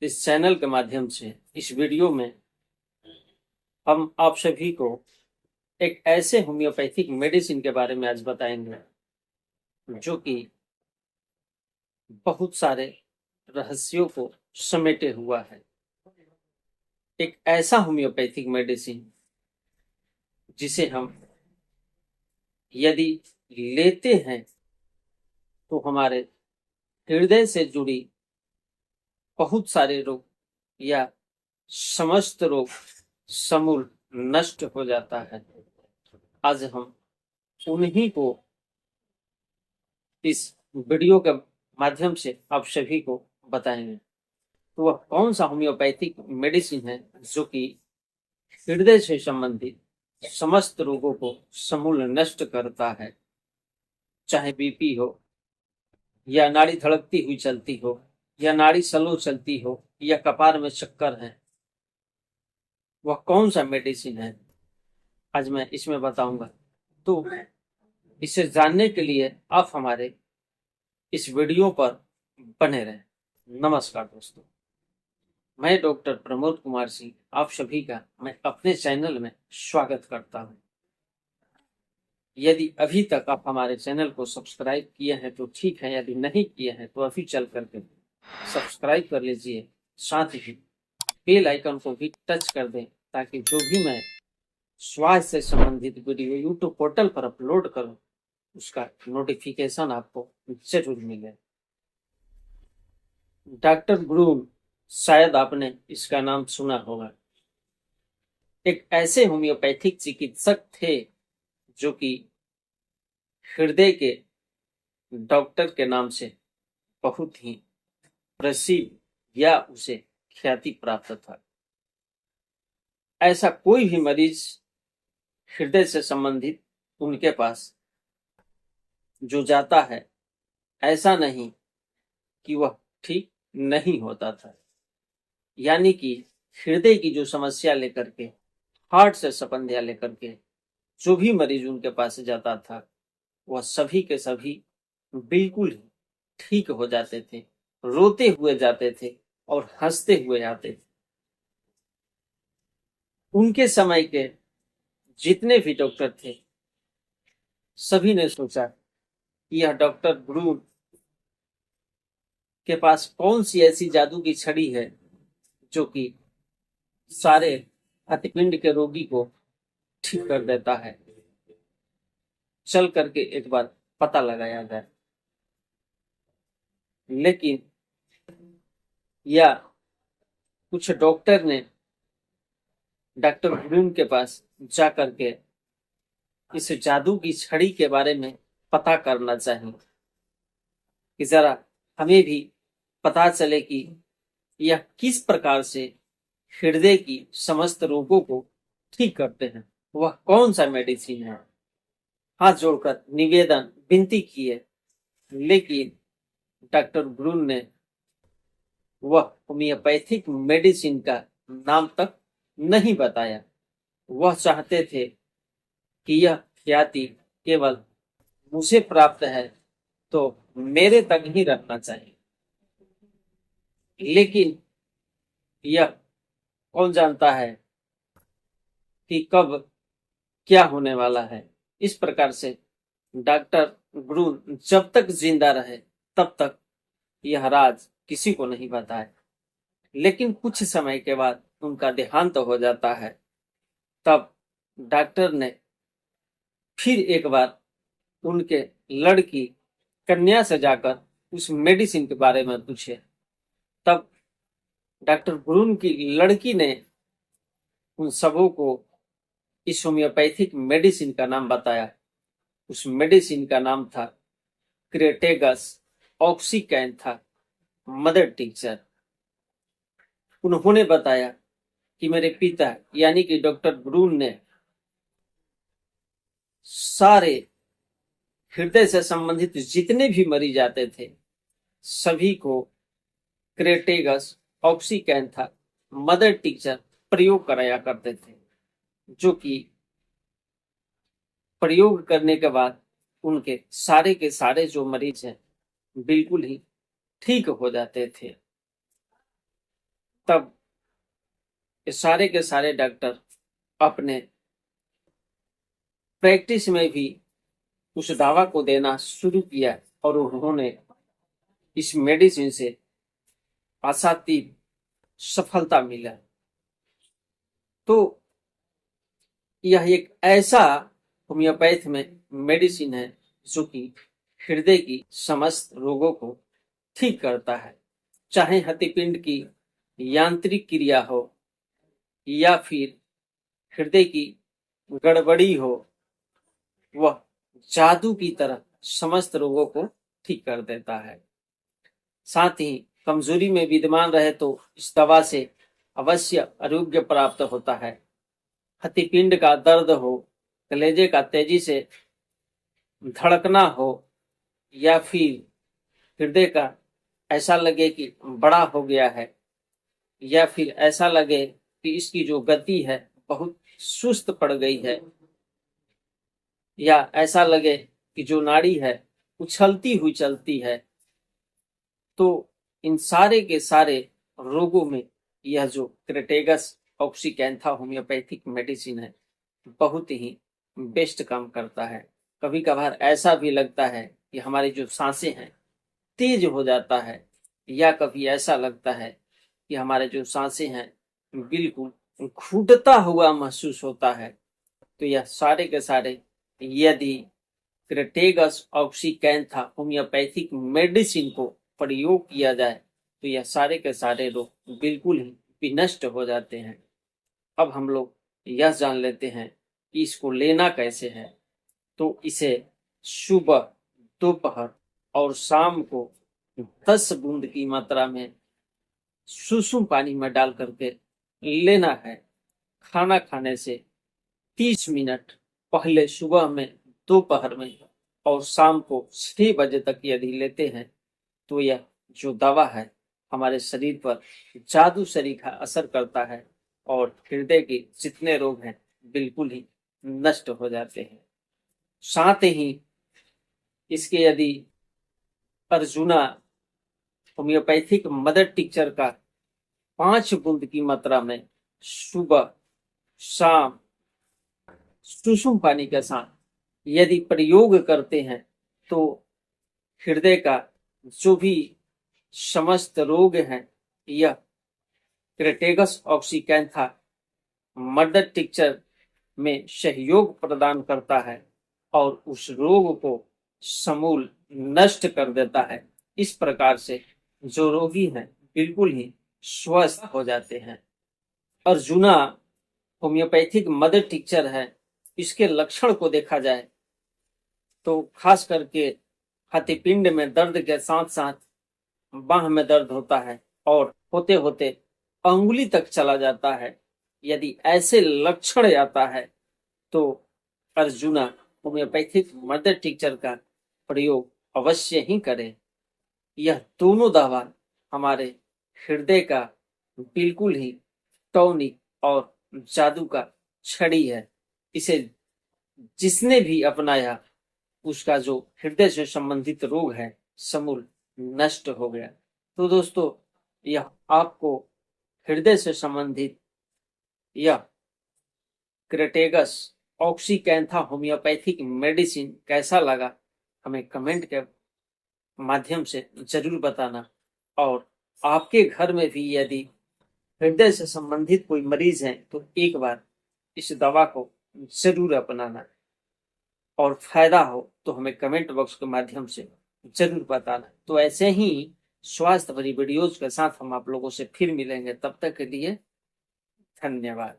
इस चैनल के माध्यम से इस वीडियो में हम आप सभी को एक ऐसे होम्योपैथिक मेडिसिन के बारे में आज बताएंगे जो कि बहुत सारे रहस्यों को समेटे हुआ है। एक ऐसा होम्योपैथिक मेडिसिन जिसे हम यदि लेते हैं तो हमारे हृदय से जुड़ी बहुत सारे रोग या समस्त रोग समूल नष्ट हो जाता है। आज हम उन्हीं को इस वीडियो के माध्यम से आप सभी को बताएंगे। तो वह कौन सा होम्योपैथिक मेडिसिन है जो कि हृदय से संबंधित समस्त रोगों को समूल नष्ट करता है, चाहे बीपी हो या नाड़ी धड़कती हुई चलती हो या नाड़ी स्लो चलती हो या कपार में चक्कर है। वह कौन सा मेडिसिन है आज मैं इसमें बताऊंगा। तो इसे जानने के लिए आप हमारे इस वीडियो पर बने रहें। नमस्कार दोस्तों, मैं डॉक्टर प्रमोद कुमार सिंह आप सभी का मैं अपने चैनल में स्वागत करता हूं। यदि अभी तक आप हमारे चैनल को सब्सक्राइब किए हैं तो ठीक है, यदि नहीं किए हैं तो अभी चल करके सब्सक्राइब कर लीजिए। साथ ही बेल आइकन को भी टच कर दें ताकि जो भी मैं स्वास्थ्य से संबंधित वीडियो यूट्यूब पोर्टल पर अपलोड करूं उसका नोटिफिकेशन आपको जरूर मिले। डॉक्टर ब्रून, शायद आपने इसका नाम सुना होगा। एक ऐसे होम्योपैथिक चिकित्सक थे जो कि हृदय के डॉक्टर के नाम से बहुत ही प्रसिद्ध या उसे ख्याति प्राप्त था। ऐसा कोई भी मरीज हृदय से संबंधित उनके पास जो जाता है, ऐसा नहीं कि वह ठीक नहीं होता था। यानी कि हृदय की जो समस्या लेकर के, हार्ट से संबंधित लेकर के जो भी मरीज उनके पास जाता था वह सभी के सभी बिल्कुल ही ठीक हो जाते थे, रोते हुए जाते थे और हंसते हुए आते थे। उनके समय के जितने भी डॉक्टर थे सभी ने सोचा कि यह डॉक्टर ब्रून के पास कौन सी ऐसी जादू की छड़ी है जो कि सारे हृदपिंड के रोगी को ठीक कर देता है। चल करके एक बार पता लगाया गया, लेकिन या कुछ डॉक्टर ने डॉक्टर ब्रून के पास जाकर के इस जादू की छड़ी के बारे में पता करना चाहिए कि जरा हमें भी पता चले कि यह किस प्रकार से हृदय की समस्त रोगों को ठीक करते हैं, वह कौन सा मेडिसिन है। हाथ जोड़कर निवेदन विनती की है, लेकिन डॉक्टर ब्रून ने वह होम्योपैथिक मेडिसिन का नाम तक नहीं बताया। वह चाहते थे कि यह ख्याति केवल मुझे प्राप्त है तो मेरे तक ही रखना चाहिए, लेकिन यह कौन जानता है कि कब क्या होने वाला है। इस प्रकार से डॉक्टर ब्रून जब तक जिंदा रहे तब तक यह राज किसी को नहीं बताया। लेकिन कुछ समय के बाद उनका देहांत हो जाता है। तब डॉक्टर ने फिर एक बार उनके लड़की कन्या से जाकर उस मेडिसिन के बारे में पूछे। तब डॉक्टर ब्रून की लड़की ने उन सबों को इस होम्योपैथिक मेडिसिन का नाम बताया। उस मेडिसिन का नाम था क्रेटेगस ऑक्सीकैंथा मदर टिंचर। उन्होंने बताया कि मेरे पिता यानी कि डॉक्टर ब्रून ने सारे हृदय से संबंधित जितने भी मरीज आते थे सभी को क्रेटेगस ऑक्सीकैंथा मदर टिंचर प्रयोग कराया करते थे, जो कि प्रयोग करने के बाद उनके सारे के सारे जो मरीज हैं बिल्कुल ही ठीक हो जाते थे। तब ये सारे के सारे डॉक्टर अपने प्रैक्टिस में भी उस दवा को देना शुरू किया और उन्होंने इस मेडिसिन से आशातीत सफलता मिला। तो यह एक ऐसा होम्योपैथ में मेडिसिन है जो कि हृदय की समस्त रोगों को ठीक करता है, चाहे हृदयपिंड की यांत्रिक क्रिया हो या फिर हृदय की गड़बड़ी हो, वह जादू की तरह समस्त रोगों को ठीक कर देता है। साथ ही कमजोरी में विद्यमान रहे तो इस दवा से अवश्य आरोग्य प्राप्त होता है। हृदयपिंड का दर्द हो, कलेजे का तेजी से धड़कना हो या फिर हृदय का ऐसा लगे कि बड़ा हो गया है या फिर ऐसा लगे कि इसकी जो गति है बहुत सुस्त पड़ गई है या ऐसा लगे कि जो नाड़ी है उछलती हुई चलती है, तो इन सारे के सारे रोगों में यह जो क्रेटेगस ऑक्सीकैंथा होम्योपैथिक मेडिसिन है बहुत ही बेस्ट काम करता है। कभी कभार ऐसा भी लगता है कि हमारी जो सांसें हैं तेज हो जाता है या कभी ऐसा लगता है कि हमारे जो सांसें हैं बिल्कुल घुटता हुआ महसूस होता है। तो यह सारे के सारे यदि क्रेटेगस ऑक्सीकैंथा होम्योपैथिक मेडिसिन को प्रयोग किया जाए तो यह सारे के सारे रोग बिल्कुल ही विनष्ट हो जाते हैं। अब हम लोग यह जान लेते हैं कि इसको लेना कैसे है। तो इसे सुबह, दोपहर और शाम को 10 बूंद की मात्रा में सुसुम पानी में डाल करके लेना है। खाना खाने से 30 मिनट पहले सुबह में, दोपहर में और शाम को 6 बजे तक यदि लेते हैं तो यह जो दवा है हमारे शरीर पर जादू सरीखा असर करता है और हृदय के जितने रोग हैं बिल्कुल ही नष्ट हो जाते हैं। साथ ही इसके यदि अर्जुना होम्योपैथिक मदर टिक्चर का 5 बूंद की मात्रा में सुबह शाम सुसुम पानी के साथ यदि प्रयोग करते हैं तो हृदय का जो भी समस्त रोग हैं यह क्रेटेगस ऑक्सीकैंथा मदर टिक्चर में सहयोग प्रदान करता है और उस रोग को समूल नष्ट कर देता है। इस प्रकार से जो रोगी हैं बिल्कुल ही स्वस्थ हो जाते हैं। अर्जुना होम्योपैथिक मदर टिक्चर है, इसके लक्षण को देखा जाए तो खास करके हृदयपिंड में दर्द के साथ साथ बाह में दर्द होता है और होते होते अंगुली तक चला जाता है। यदि ऐसे लक्षण आता है तो अर्जुना होम्योपैथिक मदर टिक्चर का प्रयोग अवश्य ही करें। यह दोनों दवा हमारे हृदय का बिल्कुल ही टॉनिक और जादू का छड़ी है। इसे जिसने भी अपनाया उसका जो हृदय से संबंधित रोग है समूल नष्ट हो गया। तो दोस्तों, यह आपको हृदय से संबंधित यह क्रेटेगस ऑक्सीकैंथा होम्योपैथिक मेडिसिन कैसा लगा हमें कमेंट के माध्यम से जरूर बताना। और आपके घर में भी यदि हृदय से संबंधित कोई मरीज है तो एक बार इस दवा को जरूर अपनाना और फायदा हो तो हमें कमेंट बॉक्स के माध्यम से जरूर बताना। तो ऐसे ही स्वास्थ्य भरी वीडियोज के साथ हम आप लोगों से फिर मिलेंगे। तब तक के लिए धन्यवाद।